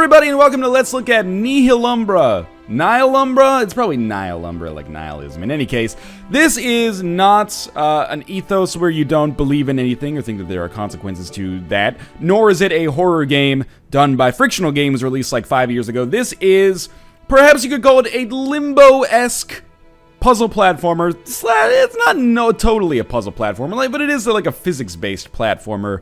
everybody, and welcome to Let's Look at Nihilumbra. Nihilumbra? It's probably Nihilumbra, like nihilism. In any case, this is not an ethos where you don't believe in anything or think that there are consequences to that, nor is it a horror game done by Frictional Games released like 5 years ago. This is, perhaps you could call it a Limbo-esque puzzle platformer. It's not totally a puzzle platformer, but it is like a physics-based platformer,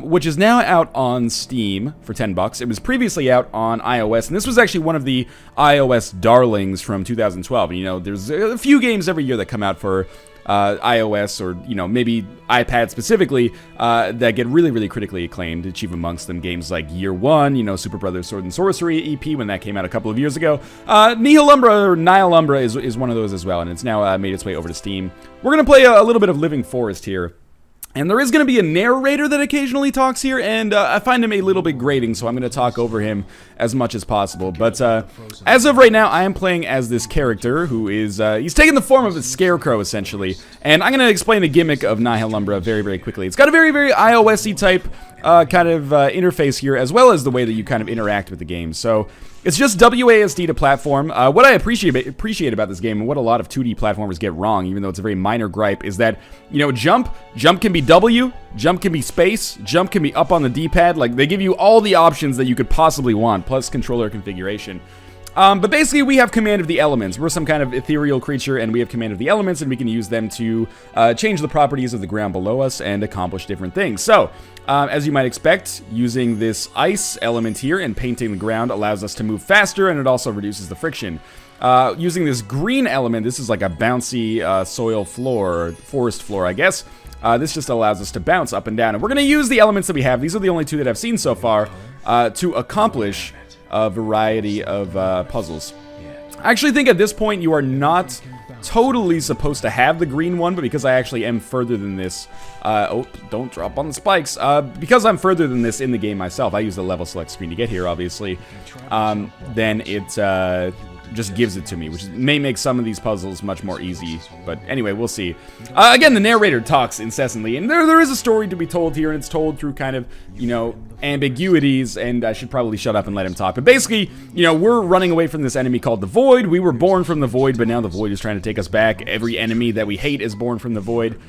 which is now out on Steam for $10. It was previously out on iOS, and this was actually one of the iOS darlings from 2012. And, you know, there's a few games every year that come out for iOS, or, you know, maybe iPad specifically, that get really, really critically acclaimed. Chief amongst them games like Year One, you know, Super Brothers Sword and Sorcery EP when that came out a couple of years ago. Nihilumbra is one of those as well, and it's now made its way over to Steam. We're gonna play a little bit of Living Forest here. And there is going to be a narrator that occasionally talks here, and I find him a little bit grating, so I'm going to talk over him as much as possible. But as of right now, I am playing as this character who is, he's taking the form of a scarecrow, essentially. And I'm going to explain the gimmick of Nihilumbra very, very quickly. It's got a very, very iOS-y type kind of interface here, as well as the way that you kind of interact with the game. So it's just WASD to platform. What I appreciate about this game, and what a lot of 2D platformers get wrong, even though it's a very minor gripe, is that, you know, jump can be W, jump can be space, jump can be up on the D-pad. Like, they give you all the options that you could possibly want, plus controller configuration. But basically, we have command of the elements. We're some kind of ethereal creature, and we have command of the elements, and we can use them to change the properties of the ground below us and accomplish different things. So, as you might expect, using this ice element here and painting the ground allows us to move faster, and it also reduces the friction. Using this green element, this is like a bouncy soil floor, or forest floor, I guess. This just allows us to bounce up and down. And we're going to use the elements that we have. These are the only two that I've seen so far to accomplish a variety of puzzles. I actually think at this point you are not totally supposed to have the green one, but because I actually am further than this, oh, don't drop on the spikes, because I'm further than this in the game myself, I use the level select screen to get here, obviously, then it just gives it to me, which may make some of these puzzles much more easy, but anyway, we'll see. Again, the narrator talks incessantly, and there is a story to be told here, and it's told through kind of, you know, ambiguities, and I should probably shut up and let him talk. But basically, you know, we're running away from this enemy called the Void. We were born from the Void, but now the Void is trying to take us back. Every enemy that we hate is born from the Void.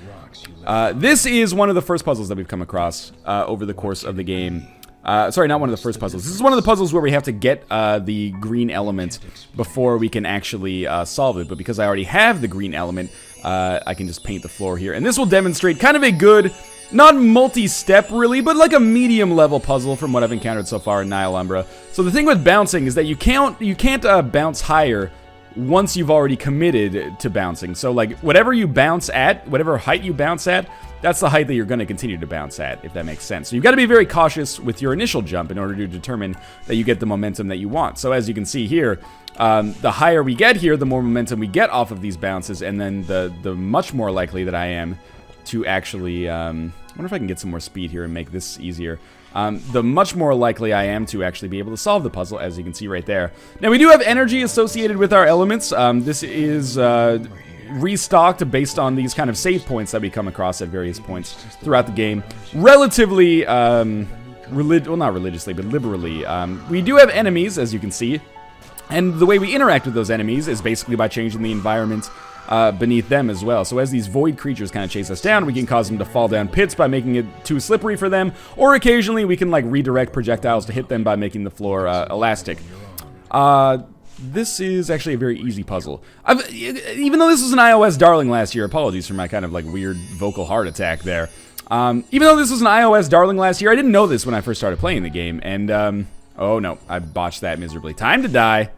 This is one of the first puzzles that we've come across over the course of the game. Sorry, not one of the first puzzles. This is one of the puzzles where we have to get the green element before we can actually solve it. But because I already have the green element, I can just paint the floor here. And this will demonstrate kind of a good, not multi-step really, but like a medium-level puzzle from what I've encountered so far in Nihilumbra. So the thing with bouncing is that you can't bounce higher once you've already committed to bouncing. So like whatever you bounce at, whatever height you bounce at, that's the height that you're going to continue to bounce at, if that makes sense. So you've got to be very cautious with your initial jump in order to determine that you get the momentum that you want. So as you can see here, the higher we get here, the more momentum we get off of these bounces, and then the much more likely that I am to actually, I wonder if I can get some more speed here and make this easier. The much more likely I am to actually be able to solve the puzzle, as you can see right there. Now, we do have energy associated with our elements. This is restocked based on these kind of save points that we come across at various points throughout the game. Relatively, well, not religiously, but liberally. We do have enemies, as you can see, and the way we interact with those enemies is basically by changing the environment beneath them as well. So as these void creatures kind of chase us down, we can cause them to fall down pits by making it too slippery for them, or occasionally we can like redirect projectiles to hit them by making the floor elastic. This is actually a very easy puzzle. Even though this was an iOS darling last year, apologies for my kind of like weird vocal heart attack there. Even though this was an iOS darling last year, I didn't know this when I first started playing the game, and oh no, I botched that miserably. Time to die.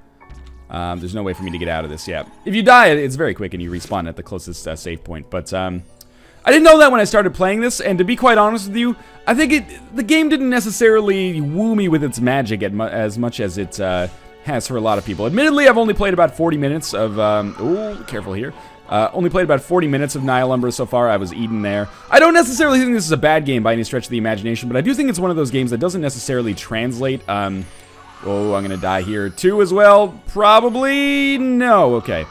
There's no way for me to get out of this yet. If you die, it's very quick and you respawn at the closest save point. But I didn't know that when I started playing this, and to be quite honest with you, I think the game didn't necessarily woo me with its magic as much as it has for a lot of people. Admittedly, I've only played about 40 minutes of, oh, careful here. Only played about 40 minutes of Nihilumbra so far. I was eaten there. I don't necessarily think this is a bad game by any stretch of the imagination, but I do think it's one of those games that doesn't necessarily translate, oh, I'm gonna die here too as well. Probably no. Okay.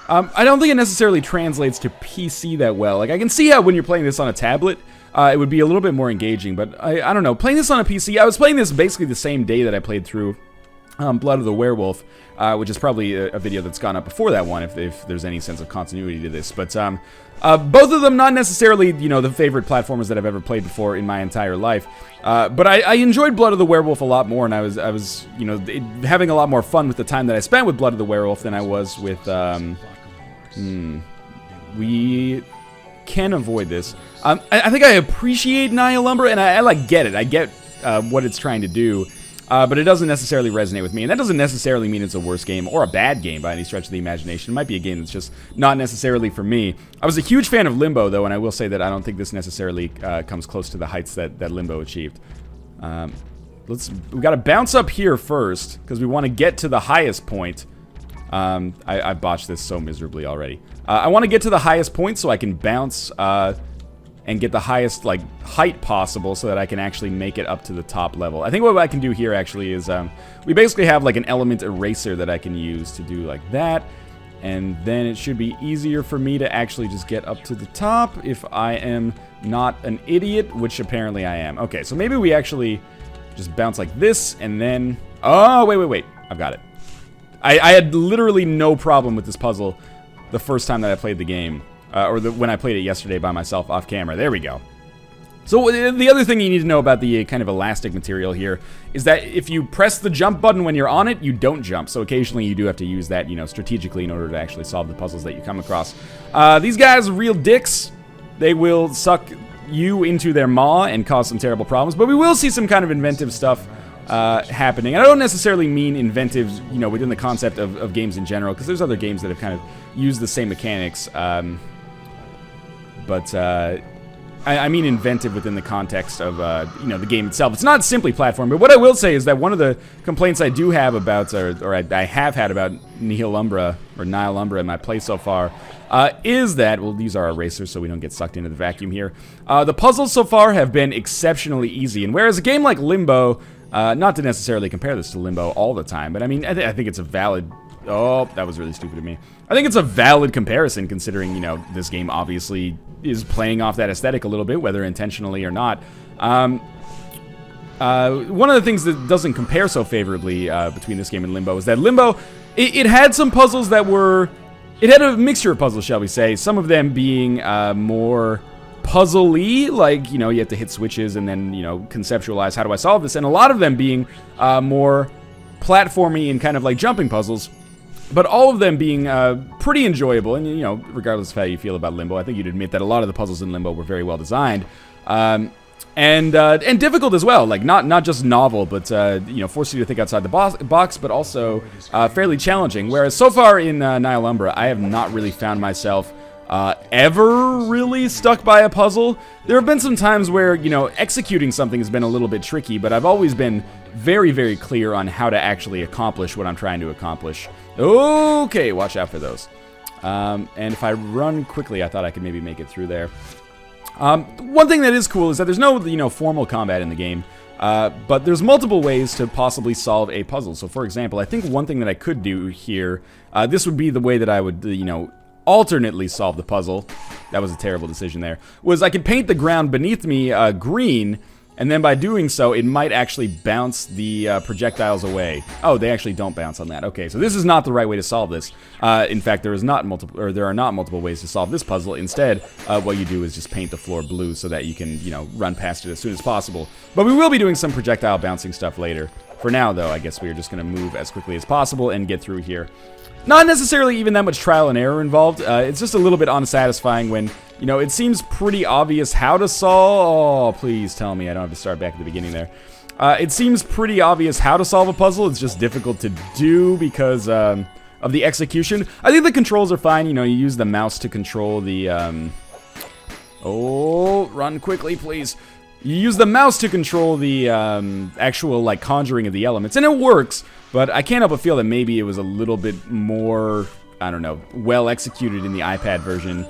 I don't think it necessarily translates to PC that well. Like, I can see how when you're playing this on a tablet, it would be a little bit more engaging, but I don't know. Playing this on a PC, I was playing this basically the same day that I played through Blood of the Werewolf, which is probably a video that's gone up before that one, if there's any sense of continuity to this. But both of them not necessarily, the favorite platformers that I've ever played before in my entire life. But I enjoyed Blood of the Werewolf a lot more, and I was having a lot more fun with the time that I spent with Blood of the Werewolf than I was with, we can avoid this. I think I appreciate Nihilumbra, and I get it. I get what it's trying to do. But it doesn't necessarily resonate with me, and that doesn't necessarily mean it's a worse game or a bad game by any stretch of the imagination. It might be a game that's just not necessarily for me. I was a huge fan of Limbo, though, and I will say that I don't think this necessarily comes close to the heights that Limbo achieved. We got to bounce up here first, because we want to get to the highest point. I botched this so miserably already. I want to get to the highest point so I can bounce and get the highest height possible so that I can actually make it up to the top level. I think what I can do here actually is we basically have an element eraser that I can use to do like that, and then it should be easier for me to actually just get up to the top if I am not an idiot, which apparently I am. Okay, so maybe we actually just bounce like this, and then... Oh, wait. I've got it. I had literally no problem with this puzzle the first time that I played the game. When I played it yesterday by myself off camera. There we go. So the other thing you need to know about the kind of elastic material here is that if you press the jump button when you're on it, you don't jump. So occasionally you do have to use that, strategically in order to actually solve the puzzles that you come across. These guys are real dicks. They will suck you into their maw and cause some terrible problems. But we will see some kind of inventive stuff happening. And I don't necessarily mean inventive, within the concept of games in general, because there's other games that have kind of used the same mechanics. But I mean inventive within the context of, the game itself. It's not simply platform, but what I will say is that one of the complaints I do have about, or I have had about Nihilumbra in my play so far, is that, well, these are erasers so we don't get sucked into the vacuum here. The puzzles so far have been exceptionally easy, and whereas a game like Limbo, not to necessarily compare this to Limbo all the time, but I mean, I think it's a valid... Oh, that was really stupid of me. I think it's a valid comparison considering, this game obviously is playing off that aesthetic a little bit, whether intentionally or not. One of the things that doesn't compare so favorably between this game and Limbo is that Limbo, it had some puzzles that were... It had a mixture of puzzles, shall we say, some of them being more puzzle-y, like, you have to hit switches and then, conceptualize how do I solve this, and a lot of them being more platformy and kind of like jumping puzzles. But all of them being pretty enjoyable, and regardless of how you feel about Limbo, I think you'd admit that a lot of the puzzles in Limbo were very well designed, and difficult as well. Like not just novel, but force you to think outside the box, but also fairly challenging. Whereas so far in Nihilumbra, I have not really found myself ever really stuck by a puzzle. There have been some times where executing something has been a little bit tricky, but I've always been very, very clear on how to actually accomplish what I'm trying to accomplish. Okay, watch out for those. And if I run quickly, I thought I could maybe make it through there. One thing that is cool is that there's no formal combat in the game, but there's multiple ways to possibly solve a puzzle. So, for example, I think one thing that I could do here, this would be the way that I would, alternately solve the puzzle. That was a terrible decision there. Was I could paint the ground beneath me green, and then by doing so, it might actually bounce the projectiles away. Oh, they actually don't bounce on that. Okay, so this is not the right way to solve this. In fact, there are not multiple ways to solve this puzzle. Instead, what you do is just paint the floor blue so that you can, run past it as soon as possible. But we will be doing some projectile bouncing stuff later. For now, though, I guess we are just going to move as quickly as possible and get through here. Not necessarily even that much trial and error involved. It's just a little bit unsatisfying when, it seems pretty obvious how to solve... Oh, please tell me I don't have to start back at the beginning there. It seems pretty obvious how to solve a puzzle. It's just difficult to do because of the execution. I think the controls are fine. You use the mouse to control the... Oh, run quickly, please. You use the mouse to control the actual, conjuring of the elements, and it works, but I can't help but feel that maybe it was a little bit more, I don't know, well executed in the iPad version,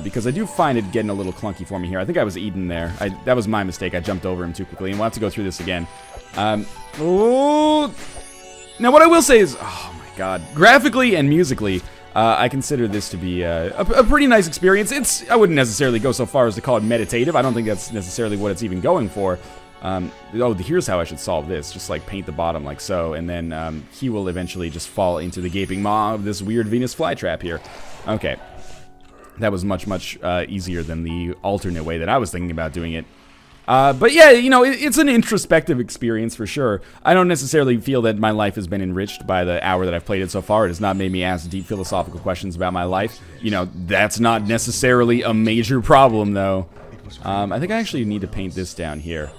because I do find it getting a little clunky for me here. I think I was Eden there. That was my mistake. I jumped over him too quickly, and we'll have to go through this again. Oh! Now, what I will say is, oh my god, graphically and musically, I consider this to be a pretty nice experience. I wouldn't necessarily go so far as to call it meditative. I don't think that's necessarily what it's even going for. Oh, here's how I should solve this. Just, like, paint the bottom like so, and then he will eventually just fall into the gaping maw of this weird Venus flytrap here. Okay. That was much, much easier than the alternate way that I was thinking about doing it. But yeah, you know, it's an introspective experience for sure. I don't necessarily feel that my life has been enriched by the hour that I've played it so far. It has not made me ask deep philosophical questions about my life. You know, that's not necessarily a major problem, though. I think I actually need to paint this down here.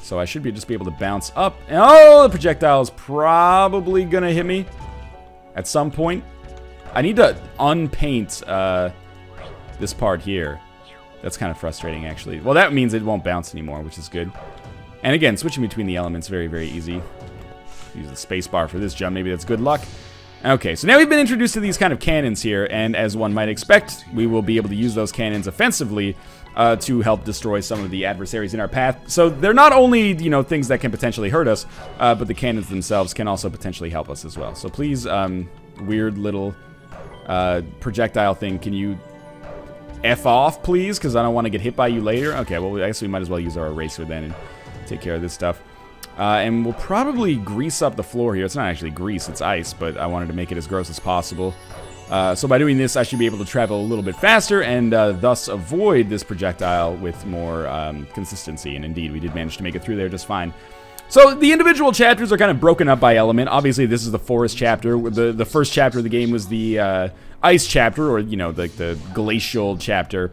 So I should just be able to bounce up. Oh, the projectile is probably gonna hit me at some point. I need to unpaint this part here. That's kind of frustrating, actually. Well, that means it won't bounce anymore, which is good. And again, switching between the elements, very, very easy. Use the space bar for this jump. Maybe that's good luck. Okay, so now we've been introduced to these kind of cannons here, and as one might expect, we will be able to use those cannons offensively to help destroy some of the adversaries in our path. So they're not only, you know, things that can potentially hurt us, but the cannons themselves can also potentially help us as well. So please, weird little projectile thing, can you F off, please? Because I don't want to get hit by you later. Okay, well, I guess we might as well use our eraser then and take care of this stuff. And we'll probably grease up the floor here. It's not actually grease, it's ice, but I wanted to make it as gross as possible. So by doing this, I should be able to travel a little bit faster and thus avoid this projectile with more consistency. And indeed, we did manage to make it through there just fine. So the individual chapters are kind of broken up by element. Obviously, this is the forest chapter. The first chapter of the game was the ice chapter, or, you know, the glacial chapter.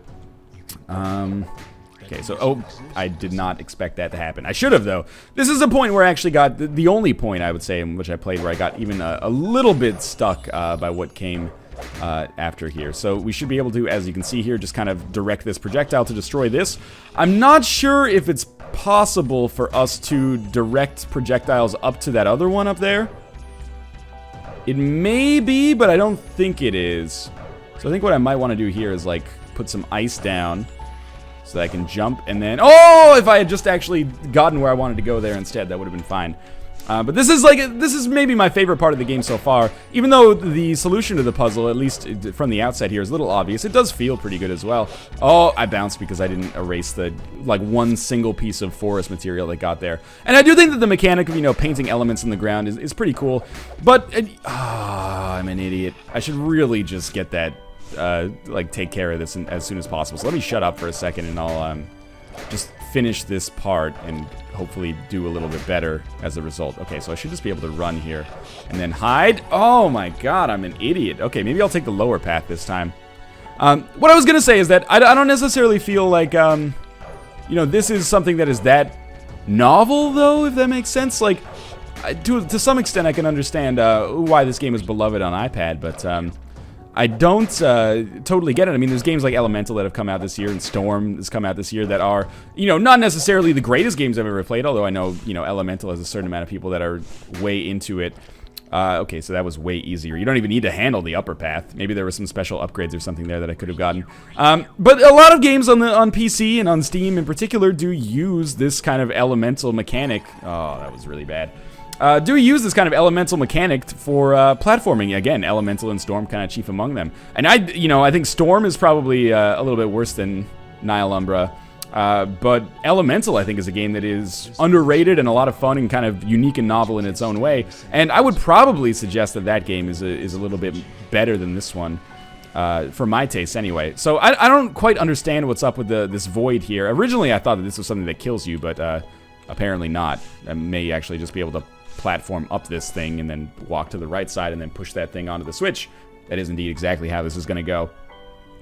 Okay, so, oh, I did not expect that to happen. I should have, though. This is a point where I actually got, the only point, I would say, in which I played where I got even a little bit stuck by what came after here. So we should be able to, as you can see here, just kind of direct this projectile to destroy this. I'm not sure if it's possible for us to direct projectiles up to that other one up there. It may be, but I don't think it is. So I think what I might want to do here is, like, put some ice down so that I can jump, and then... Oh! If I had just actually gotten where I wanted to go there instead, that would have been fine. But this is maybe my favorite part of the game so far. Even though the solution to the puzzle, at least from the outset here, is a little obvious, it does feel pretty good as well. Oh, I bounced because I didn't erase the, like, one single piece of forest material that got there. And I do think that the mechanic of, you know, painting elements in the ground is pretty cool. But, I'm an idiot. I should really just get that, like, take care of this as soon as possible. So let me shut up for a second and I'll, just finish this part and hopefully do a little bit better as a result. Okay, so I should just be able to run here and then hide. Oh my god, I'm an idiot. Okay, maybe I'll take the lower path this time. What I was gonna say is that I don't necessarily feel like, you know, this is something that is that novel, though, if that makes sense. Like, to some extent I can understand why this game is beloved on iPad, but I don't totally get it. I mean, there's games like Elemental that have come out this year, and Storm has come out this year that are, you know, not necessarily the greatest games I've ever played, although I know, you know, Elemental has a certain amount of people that are way into it. Okay, so that was way easier. You don't even need to handle the upper path. Maybe there were some special upgrades or something there that I could have gotten. But a lot of games on PC and on Steam in particular do use this kind of elemental mechanic. Oh, that was really bad. Do use this kind of elemental mechanic for platforming. Again, Elemental and Storm kind of chief among them. And I think Storm is probably a little bit worse than Nihilumbra. But Elemental, I think, is a game that is underrated and a lot of fun and kind of unique and novel in its own way. And I would probably suggest that that game is a little bit better than this one. For my taste, anyway. So I don't quite understand what's up with this void here. Originally, I thought that this was something that kills you, but apparently not. I may actually just be able to platform up this thing and then walk to the right side and then push that thing onto the switch. That is indeed exactly how this is going to go.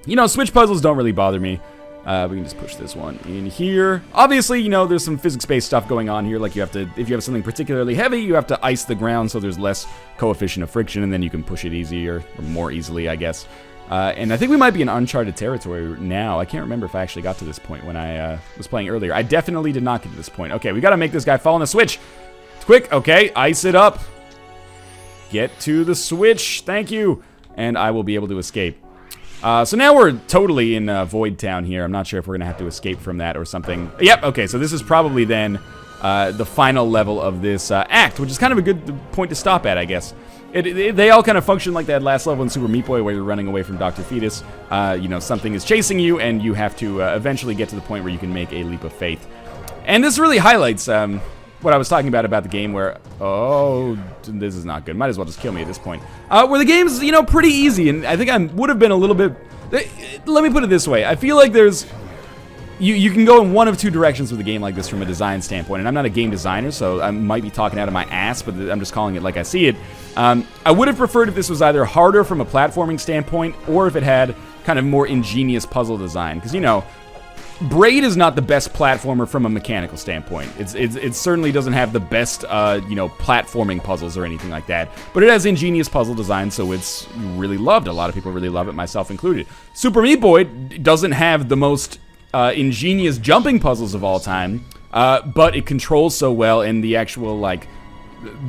You know, switch puzzles don't really bother me. We can just push this one in here. Obviously, you know, there's some physics-based stuff going on here. Like, you have to, if you have something particularly heavy, you have to ice the ground so there's less coefficient of friction, and then you can push it easier, or more easily, I guess. And I think we might be in uncharted territory now. I can't remember if I actually got to this point when I was playing earlier. I definitely did not get to this point. Okay, we gotta make this guy fall on the switch. Quick, okay, ice it up. Get to the switch, thank you. And I will be able to escape. So now we're totally in Void Town here. I'm not sure if we're gonna have to escape from that or something. Yep, okay, so this is probably then the final level of this act, which is kind of a good point to stop at, I guess. They all kind of function like that last level in Super Meat Boy where you're running away from Dr. Fetus. You know, something is chasing you, and you have to eventually get to the point where you can make a leap of faith. And this really highlights what I was talking about the game where, oh, this is not good. Might as well just kill me at this point. Where the game's, you know, pretty easy, and I think I would have been a little bit... Let me put it this way. I feel like there's... You can go in one of two directions with a game like this from a design standpoint, and I'm not a game designer, so I might be talking out of my ass, but I'm just calling it like I see it. I would have preferred if this was either harder from a platforming standpoint, or if it had kind of more ingenious puzzle design, because, you know, Braid is not the best platformer from a mechanical standpoint. It certainly doesn't have the best, you know, platforming puzzles or anything like that. But it has ingenious puzzle design, so it's really loved. A lot of people really love it, myself included. Super Meat Boy doesn't have the most ingenious jumping puzzles of all time, but it controls so well, and the actual, like,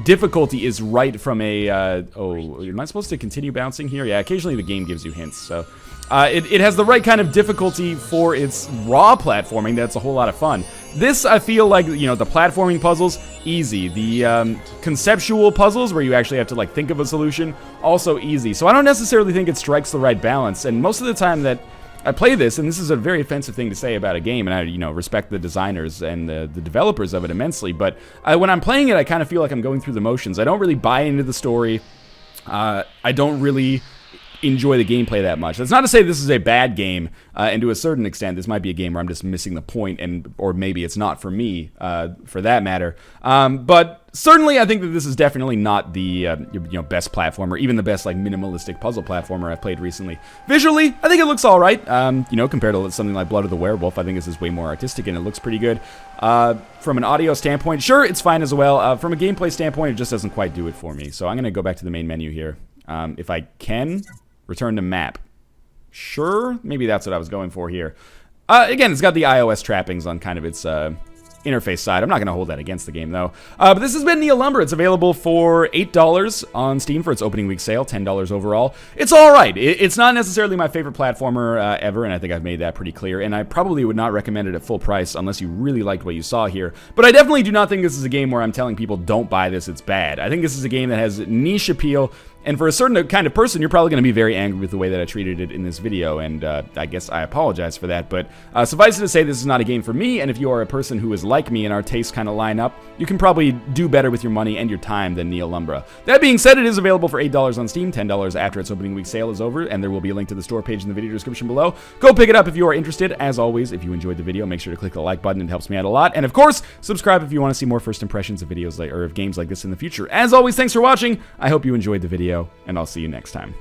difficulty is right from a... oh, am I supposed to continue bouncing here? Yeah, occasionally the game gives you hints, so... It has the right kind of difficulty for its raw platforming that's a whole lot of fun. This, I feel like, you know, the platforming puzzles, easy. The conceptual puzzles, where you actually have to, like, think of a solution, also easy. So I don't necessarily think it strikes the right balance, and most of the time that I play this, and this is a very offensive thing to say about a game, and I, you know, respect the designers and the developers of it immensely, but when I'm playing it, I kind of feel like I'm going through the motions. I don't really buy into the story. I don't really enjoy the gameplay that much. That's not to say this is a bad game, and to a certain extent, this might be a game where I'm just missing the point, or maybe it's not for me, for that matter. But certainly, I think that this is definitely not the you know, best platformer, even the best, like, minimalistic puzzle platformer I've played recently. Visually, I think it looks all right. You know, compared to something like Blood of the Werewolf, I think this is way more artistic and it looks pretty good. From an audio standpoint, sure, it's fine as well. From a gameplay standpoint, it just doesn't quite do it for me. So I'm gonna go back to the main menu here. If I can. Return to map. Sure, maybe that's what I was going for here. Again, it's got the iOS trappings on kind of its interface side. I'm not going to hold that against the game, though. But this has been Nihilumbra. It's available for $8 on Steam for its opening week sale, $10 overall. It's all right. It's not necessarily my favorite platformer ever, and I think I've made that pretty clear. And I probably would not recommend it at full price unless you really liked what you saw here. But I definitely do not think this is a game where I'm telling people don't buy this, it's bad. I think this is a game that has niche appeal. And for a certain kind of person, you're probably going to be very angry with the way that I treated it in this video, and I guess I apologize for that. But suffice it to say, this is not a game for me, and if you are a person who is like me and our tastes kind of line up, you can probably do better with your money and your time than Nihilumbra. That being said, it is available for $8 on Steam, $10 after its opening week sale is over, and there will be a link to the store page in the video description below. Go pick it up if you are interested. As always, if you enjoyed the video, make sure to click the like button. It helps me out a lot. And of course, subscribe if you want to see more first impressions of videos or of games like this in the future. As always, thanks for watching. I hope you enjoyed the video, and I'll see you next time.